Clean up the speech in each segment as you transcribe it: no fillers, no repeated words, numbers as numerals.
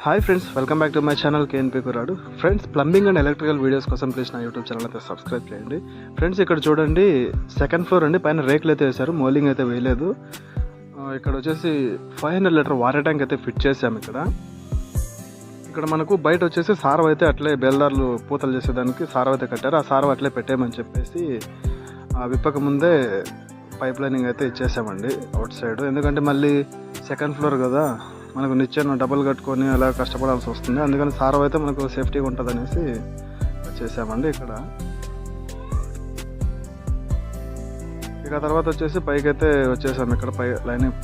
Hi friends, welcome back to my channel KNP కురాడు. Friends, plumbing and electrical videos కోసం please నా YouTube channel అయితే subscribe చేయండి. Friends, ఇక్కడ చూడండి, సెకండ్ ఫ్లోర్ అండి. పైన రేకులు అయితే వేశారు, మోలింగ్ అయితే వేయలేదు. ఇక్కడ వచ్చేసి 500 లీటర్ వాటర్ ట్యాంక్ అయితే ఫిట్ చేసాము. ఇక్కడ మనకు బయట వచ్చేసి సారవ అయితే అట్లే బేల్దార్లు పూతలు చేసేదానికి సారవ అయితే కట్టారు. ఆ సారవ అట్లే పెట్టేయమని చెప్పేసి విప్పక ముందే పైప్ లైనింగ్ అయితే ఇచ్చేసామండి అవుట్ సైడ్. ఎందుకంటే మళ్ళీ సెకండ్ ఫ్లోర్ కదా, మనకు నిచ్చెన డబుల్ కట్టుకొని అలా కష్టపడాల్సి వస్తుంది. అందుకని సారవ అయితే మనకు సేఫ్టీగా ఉంటుంది అనేసి చేసామండి. ఇక తర్వాత వచ్చేసి పైకి అయితే వచ్చేసాము. ఇక్కడ లైనింగ్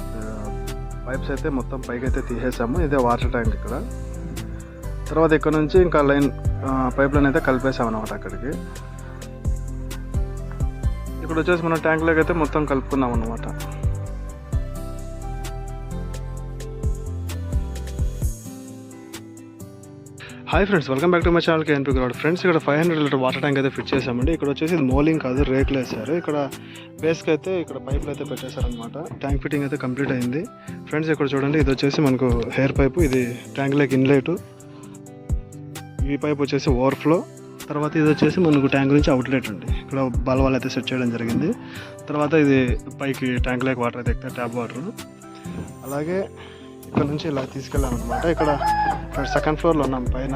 పైప్స్ అయితే మొత్తం పైకి అయితే తీసేసాము. ఇదే వాటర్ ట్యాంక్. తర్వాత ఇక్కడ నుంచి ఇంకా పైప్ లైన్ అయితే కలిపేసాము అనమాట. అక్కడికి ఇక్కడ వచ్చేసి మన ట్యాంక్లోకి అయితే మొత్తం కలుపుకున్నాం అనమాట. Hi friends, welcome back to my channel KNP కురాడు. ఫ్రెండ్స్, ఇక్కడ 500 లీటర్ వాటర్ ట్యాంక్ అయితే ఫిట్ చేసామండి. ఇక్కడ వచ్చేసి మోలింగ్ కాదు, రేకులు వేసారు. ఇక్కడ బేస్కి అయితే ఇక్కడ పైపులు అయితే పెట్టేశారనమాట. ట్యాంక్ ఫిట్టింగ్ అయితే కంప్లీట్ అయింది. ఫ్రెండ్స్, ఇక్కడ చూడండి, ఇది వచ్చేసి మనకు హెయిర్ పైపు, ఇది ట్యాంక్ లేక్ ఇన్లెట్, ఈ పైప్ వచ్చేసి ఓవర్ఫ్లో. తర్వాత ఇది వచ్చేసి మనకు ట్యాంక్ నుంచి అవుట్లెట్ అండి. ఇక్కడ బల్వాలు అయితే సెట్ చేయడం జరిగింది. తర్వాత ఇది పైకి ట్యాంక్ లేక్ వాటర్ అయితే ఎక్కుతాయి, ట్యాప్ వాటర్. అలాగే ఇక్కడ నుంచి ఇలా తీసుకెళ్ళామన్నమాట. ఇక్కడ సెకండ్ ఫ్లోర్లో ఉన్నాం పైన.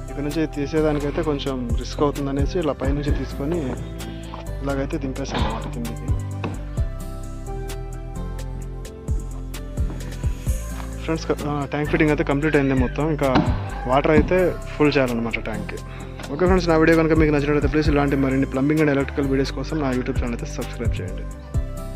ఇక్కడ నుంచి తీసేదానికైతే కొంచెం రిస్క్ అవుతుందనేసి ఇలా పైనుంచి తీసుకొని ఇలాగైతే దింపేసాం అన్నమాట కిందికి. ఫ్రెండ్స్, ట్యాంక్ ఫిట్టింగ్ అయితే కంప్లీట్ అయింది మొత్తం. ఇంకా వాటర్ అయితే ఫుల్ చేయాలన్నమాట ట్యాంక్కి. ఓకే ఫ్రెండ్స్, నా వీడియో కనుక మీకు నచ్చినట్లయితే ప్లీజ్ ఇలాంటి మరిన్ని ప్లంబింగ్ అండ్ ఎలక్ట్రికల్ వీడియోస్ కోసం నా యూట్యూబ్ ఛానల్ అయితే సబ్స్క్రైబ్ చేయండి.